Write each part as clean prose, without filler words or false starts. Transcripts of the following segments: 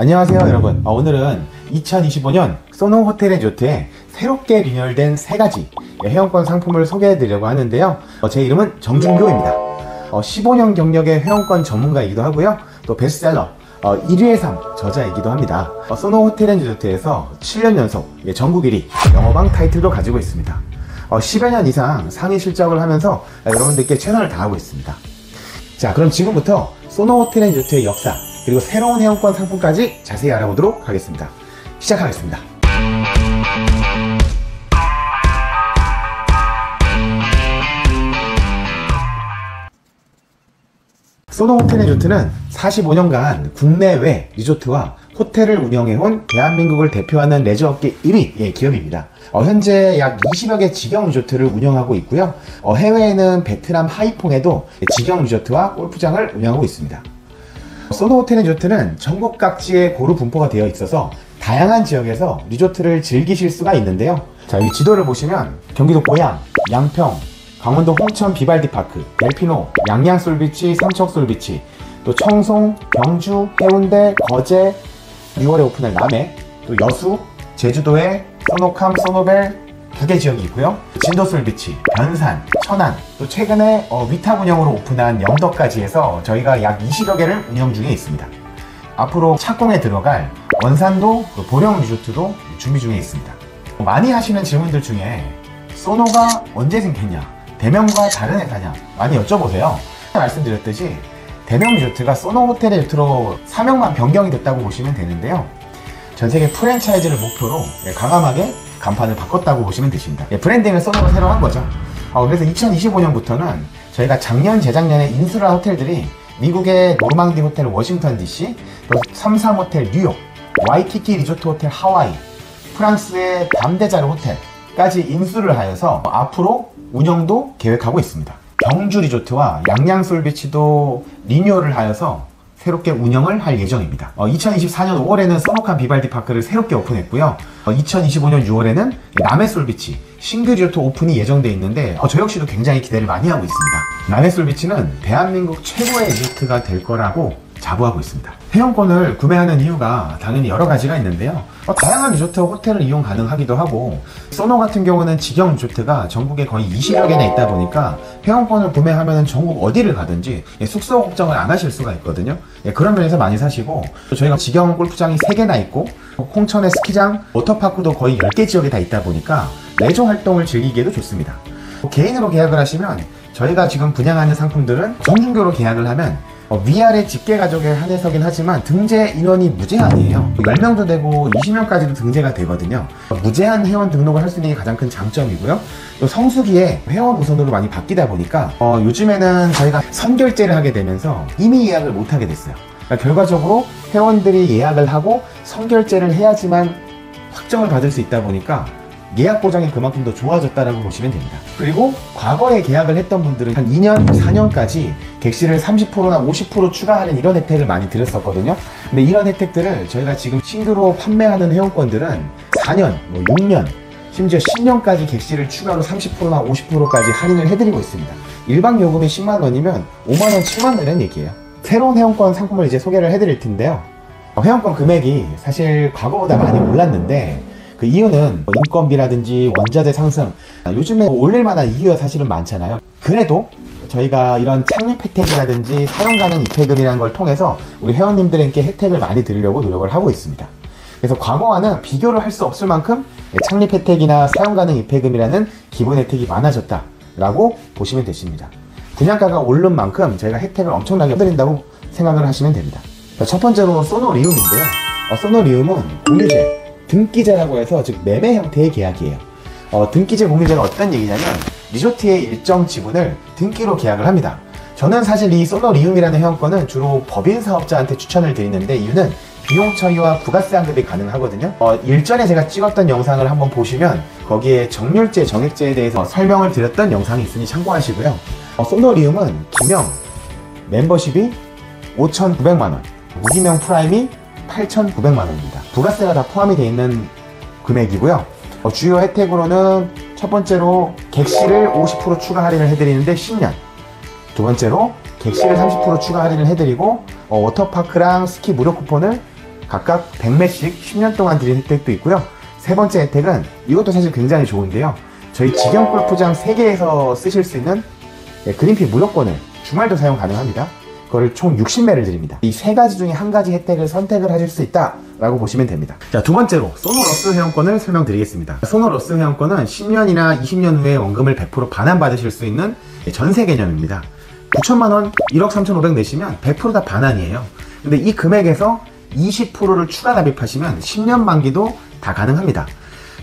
안녕하세요 여러분. 오늘은 2025년 소노 호텔 리조트에 새롭게 리뉴얼된 3가지 회원권 상품을 소개해 드리려고 하는데요. 제 이름은 정준교입니다. 15년 경력의 회원권 전문가이기도 하고요, 또 베스트셀러 1위의 상 저자이기도 합니다. 소노 호텔 리조트에서 7년 연속 전국 1위 영어방 타이틀도 가지고 있습니다. 10여 년 이상 상위 실적을 하면서 여러분들께 최선을 다하고 있습니다. 자, 그럼 지금부터 소노 호텔 리조트의 역사, 그리고 새로운 회원권 상품까지 자세히 알아보도록 하겠습니다. 시작하겠습니다. 소노 호텔 리조트는 45년간 국내외 리조트와 호텔을 운영해온 대한민국을 대표하는 레저업계 1위 기업입니다. 현재 약 20여 개 직영 리조트를 운영하고 있고요. 해외에는 베트남 하이퐁에도 직영 리조트와 골프장을 운영하고 있습니다. 소노 호텔 리조트는 전국 각지에 고루 분포가 되어 있어서 다양한 지역에서 리조트를 즐기실 수가 있는데요. 자, 이 지도를 보시면 경기도 고양, 양평, 강원도 홍천 비발디파크, 델피노, 양양솔비치, 삼척솔비치, 또 청송, 경주, 해운대, 거제, 6월에 오픈할 남해, 또 여수, 제주도에 소노캄, 소노벨 2개 지역이 있고요. 진도솔비치, 변산, 천안, 또 최근에 위탁 운영으로 오픈한 영덕까지 해서 저희가 약 20여 개를 운영 중에 있습니다. 앞으로 착공에 들어갈 원산도 보령 리조트도 준비 중에 있습니다. 많이 하시는 질문들 중에 소노가 언제 생겼냐, 대명과 다른 회사냐 많이 여쭤보세요. 말씀드렸듯이 대명 리조트가 소노 호텔 리조트로 사명만 변경이 됐다고 보시면 되는데요. 전세계 프랜차이즈를 목표로 강함하게 간판을 바꿨다고 보시면 되십니다. 브랜딩을 소노로 새로 한 거죠. 그래서 2025년부터는 저희가 작년, 재작년에 인수를 한 호텔들이 미국의 노르망디 호텔 워싱턴 DC, 또 삼삼 호텔 뉴욕, 와이키키 리조트 호텔 하와이, 프랑스의 담데자르 호텔까지 인수를 하여서 앞으로 운영도 계획하고 있습니다. 경주 리조트와 양양솔비치도 리뉴얼을 하여서 새롭게 운영을 할 예정입니다. 2024년 5월에는 소노캄 비발디파크를 새롭게 오픈했고요. 2025년 6월에는 남해솔비치 신규 리조트 오픈이 예정되어 있는데 저 역시도 굉장히 기대를 많이 하고 있습니다. 남해솔비치는 대한민국 최고의 리조트가 될 거라고 자부하고 있습니다. 회원권을 구매하는 이유가 당연히 여러 가지가 있는데요. 다양한 리조트 호텔을 이용 가능하기도 하고, 소노 같은 경우는 직영 리조트가 전국에 거의 20여 개나 있다 보니까 회원권을 구매하면 전국 어디를 가든지 숙소 걱정을 안 하실 수가 있거든요. 그런 면에서 많이 사시고, 또 저희가 직영 골프장이 3개나 있고 홍천의 스키장, 워터파크도 거의 10개 지역에 다 있다 보니까 레저 활동을 즐기기에도 좋습니다. 개인으로 계약을 하시면 저희가 지금 분양하는 상품들은 정준교로 계약을 하면 위아래 직계 가족에 한해서긴 하지만 등재 인원이 무제한이에요. 10명도 되고 20명까지도 등재가 되거든요. 무제한 회원 등록을 할 수 있는 게 가장 큰 장점이고요. 또 성수기에 회원 우선으로 많이 바뀌다 보니까 요즘에는 저희가 선결제를 하게 되면서 이미 예약을 못 하게 됐어요. 그러니까 결과적으로 회원들이 예약을 하고 선결제를 해야지만 확정을 받을 수 있다 보니까 예약 보장이 그만큼 더 좋아졌다라고 보시면 됩니다. 그리고 과거에 계약을 했던 분들은 한 2년, 4년까지 객실을 30%나 50% 추가하는 이런 혜택을 많이 드렸었거든요. 근데 이런 혜택들을 저희가 지금 신규로 판매하는 회원권들은 4년, 6년, 심지어 10년까지 객실을 추가로 30%나 50%까지 할인을 해드리고 있습니다. 일반 요금이 10만원이면 5만원, 7만원이라는 얘기예요. 새로운 회원권 상품을 이제 소개를 해드릴 텐데요. 회원권 금액이 사실 과거보다 많이 올랐는데 그 이유는 인건비라든지 원자재 상승, 요즘에 올릴 만한 이유가 사실은 많잖아요. 그래도 저희가 이런 창립 혜택이라든지 사용 가능 입회금이라는 걸 통해서 우리 회원님들에게 혜택을 많이 드리려고 노력을 하고 있습니다. 그래서 과거와는 비교를 할 수 없을 만큼 창립 혜택이나 사용 가능 입회금이라는 기본 혜택이 많아졌다라고 보시면 되십니다. 분양가가 오른 만큼 저희가 혜택을 엄청나게 드린다고 생각을 하시면 됩니다. 첫 번째로 소노리움인데요. 소노리움은 공유제, 등기제라고 해서 즉 매매 형태의 계약이에요. 등기제 공유제가 어떤 얘기냐면 리조트의 일정 지분을 등기로 계약을 합니다. 저는 사실 이 소노리움이라는 회원권은 주로 법인 사업자한테 추천을 드리는데 이유는 비용 처리와 부가세 환급이 가능하거든요. 일전에 제가 찍었던 영상을 한번 보시면 거기에 정률제, 정액제에 대해서 설명을 드렸던 영상이 있으니 참고하시고요. 소노리움은 기명 멤버십이 5,900만원, 무기명 프라임이 8,900만원입니다. 부가세가 다 포함이 되어 있는 금액이고요. 주요 혜택으로는 첫 번째로 객실을 50% 추가 할인을 해드리는데 10년, 두 번째로 객실을 30% 추가 할인을 해드리고 워터파크랑 스키 무료 쿠폰을 각각 100매씩 10년 동안 드린 혜택도 있고요. 세 번째 혜택은 이것도 사실 굉장히 좋은데요. 저희 직영 골프장 3개에서 쓰실 수 있는 그린피 무료권을 주말도 사용 가능합니다. 그거를 총 60매를 드립니다. 이 세 가지 중에 한 가지 혜택을 선택을 하실 수 있다라고 보시면 됩니다. 자, 두 번째로 소노러스 회원권을 설명드리겠습니다. 소노러스 회원권은 10년이나 20년 후에 원금을 100% 반환받으실 수 있는 전세 개념입니다. 9천만원 1억 3,500 내시면 100% 다 반환이에요. 근데 이 금액에서 20%를 추가 납입하시면 10년 만기도 다 가능합니다.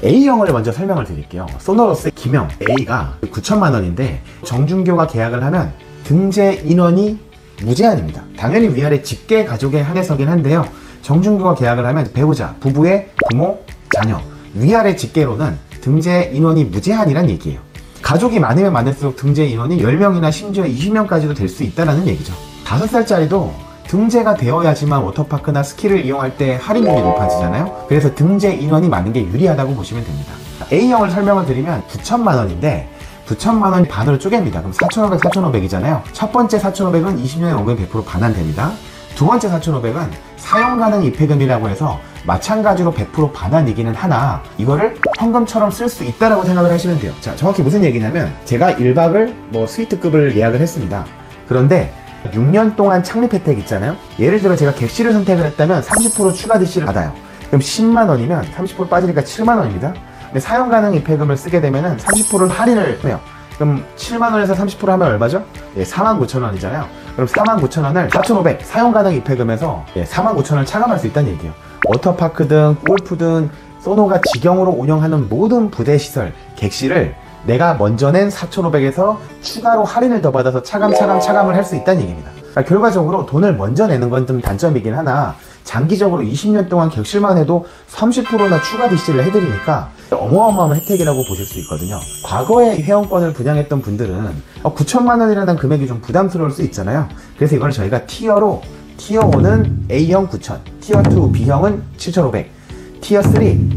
A형을 먼저 설명을 드릴게요. 소노러스 기명 A가 9천만원인데 정준교가 계약을 하면 등재 인원이 무제한입니다. 당연히 위아래 직계 가족에 한해서긴 한데요. 정준교가 계약을 하면 배우자, 부부의 부모, 자녀 위아래 직계로는 등재 인원이 무제한이란 얘기예요. 가족이 많으면 많을수록 등재 인원이 10명이나 심지어 20명까지도 될 수 있다는 얘기죠. 5살짜리도 등재가 되어야지만 워터파크나 스키를 이용할 때 할인율이 높아지잖아요. 그래서 등재 인원이 많은 게 유리하다고 보시면 됩니다. A형을 설명을 드리면 9천만원인데 9천만원이 반으로 쪼갭니다. 그럼 4,500, 4,500이잖아요. 첫 번째 4,500은 20년에 원금 100% 반환됩니다. 두 번째 4,500은 사용 가능 입회금이라고 해서 마찬가지로 100% 반환이기는 하나 이거를 현금처럼 쓸 수 있다라고 생각을 하시면 돼요. 자, 정확히 무슨 얘기냐면 제가 1박을 스위트급을 예약을 했습니다. 그런데 6년 동안 창립 혜택 있잖아요. 예를 들어 제가 객실을 선택을 했다면 30% 추가 DC를 받아요. 그럼 10만원이면 30% 빠지니까 7만원입니다. 근데 사용 가능 입회금을 쓰게 되면은 30%를 할인을 해요. 그럼 7만원에서 30% 하면 얼마죠? 49,000원이잖아요. 그럼 49,000원을 4,500 사용 가능 입회금에서 49,000원을 차감할 수 있다는 얘기예요. 워터파크든 골프든 소노가 직영으로 운영하는 모든 부대시설, 객실을 내가 먼저 낸 4,500에서 추가로 할인을 더 받아서 차감을 할 수 있다는 얘기입니다. 그러니까 결과적으로 돈을 먼저 내는 건 좀 단점이긴 하나 장기적으로 20년 동안 객실만 해도 30%나 추가 DC를 해드리니까 어마어마한 혜택이라고 보실 수 있거든요. 과거에 회원권을 분양했던 분들은 9천만 원이라는 금액이 좀 부담스러울 수 있잖아요. 그래서 이걸 저희가 티어로 티어 1은 A형 9천, 티어 2 B형은 7,500, 티어 3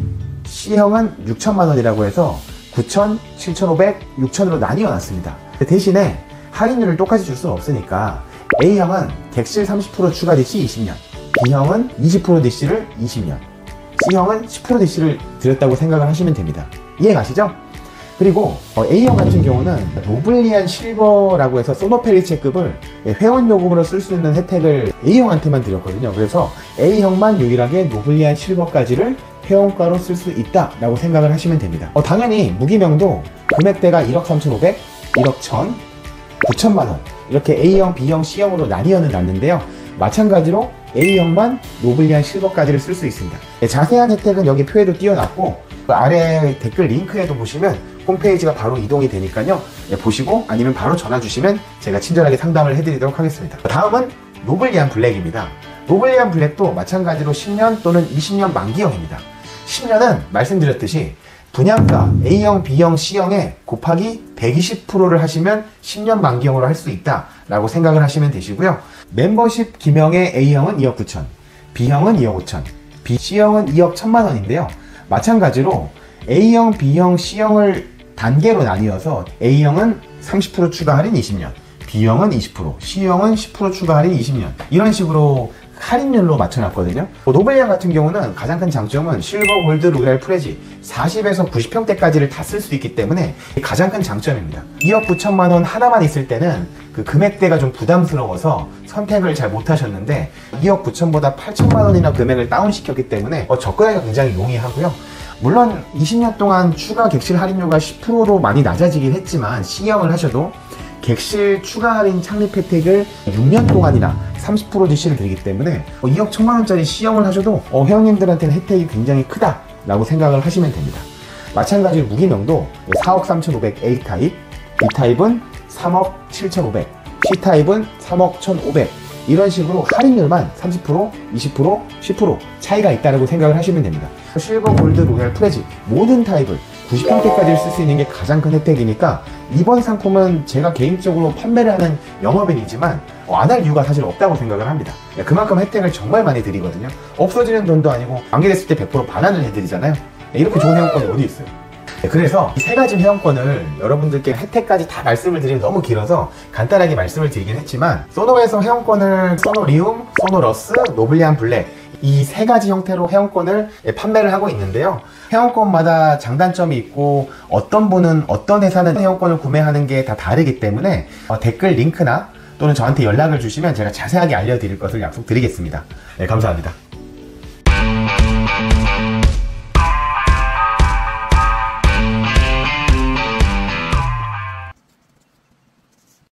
C형은 6천만 원이라고 해서 9천, 7,500, 6천으로 나뉘어 놨습니다. 대신에 할인율을 똑같이 줄 수는 없으니까 A형은 객실 30% 추가 DC 20년, B형은 20% DC를 20년, C형은 10% DC를 드렸다고 생각을 하시면 됩니다. 이해 가시죠? 그리고 A형 같은 경우는 노블리안 실버라고 해서 소노페리체급을 회원 요금으로 쓸 수 있는 혜택을 A형한테만 드렸거든요. 그래서 A형만 유일하게 노블리안 실버까지를 회원가로 쓸 수 있다라고 생각을 하시면 됩니다. 당연히 무기명도 금액대가 1억 3,500, 1억 1,000, 9천만원 이렇게 A형, B형, C형으로 나뉘어는 놨는데요. 마찬가지로 A형만 노블리안 실버까지를 쓸 수 있습니다. 자세한 혜택은 여기 표에도 띄워놨고 그 아래 댓글 링크에도 보시면 홈페이지가 바로 이동이 되니까요. 보시고 아니면 바로 전화 주시면 제가 친절하게 상담을 해드리도록 하겠습니다. 다음은 노블리안 블랙입니다. 노블리안 블랙도 마찬가지로 10년 또는 20년 만기형입니다. 10년은 말씀드렸듯이 분양가 A형, B형, C형에 곱하기 120%를 하시면 10년 만기형으로 할 수 있다라고 생각을 하시면 되시고요. 멤버십 기명의 A형은 2억 9천, B형은 2억 5천, C형은 2억 1천만 원인데요. 마찬가지로 A형, B형, C형을 단계로 나뉘어서 A형은 30% 추가 할인 20년, B형은 20%, C형은 10% 추가 할인 20년 이런 식으로 할인율로 맞춰놨거든요. 노블리안 같은 경우는 가장 큰 장점은 실버, 골드, 로얄, 프레지 40에서 90평대까지를 다 쓸 수 있기 때문에 가장 큰 장점입니다. 2억 9천만 원 하나만 있을 때는 그 금액대가 좀 부담스러워서 선택을 잘 못하셨는데 2억 9천보다 8천만 원이나 금액을 다운시켰기 때문에 접근하기가 굉장히 용이하고요. 물론 20년 동안 추가 객실 할인료가 10%로 많이 낮아지긴 했지만 C형을 하셔도 객실 추가 할인 창립 혜택을 6년 동안이나 30% DC를 드리기 때문에 2억 1천만 원짜리 C형을 하셔도 회원님들한테는 혜택이 굉장히 크다라고 생각을 하시면 됩니다. 마찬가지로 무기명도 4억 3,500 A타입, B타입은 3억 7,500, C타입은 3억 1,500 이런 식으로 할인율만 30%, 20%, 10% 차이가 있다고 생각을 하시면 됩니다. 실버, 골드, 로얄, 프레지 모든 타입을 90평대까지 쓸 수 있는 게 가장 큰 혜택이니까 이번 상품은 제가 개인적으로 판매를 하는 영업인이지만 안 할 이유가 사실 없다고 생각을 합니다. 그만큼 혜택을 정말 많이 드리거든요. 없어지는 돈도 아니고 만기됐을 때 100% 반환을 해드리잖아요. 이렇게 좋은 회원권이 어디 있어요? 그래서 이 세 가지 회원권을 여러분들께 혜택까지 다 말씀을 드리면 너무 길어서 간단하게 말씀을 드리긴 했지만 소노에서 회원권을 소노리움, 소노러스, 노블리안 블랙 이 세 가지 형태로 회원권을 판매를 하고 있는데요. 회원권마다 장단점이 있고 어떤 분은 어떤 회사는 회원권을 구매하는 게 다 다르기 때문에 댓글 링크나 또는 저한테 연락을 주시면 제가 자세하게 알려드릴 것을 약속드리겠습니다. 네, 감사합니다.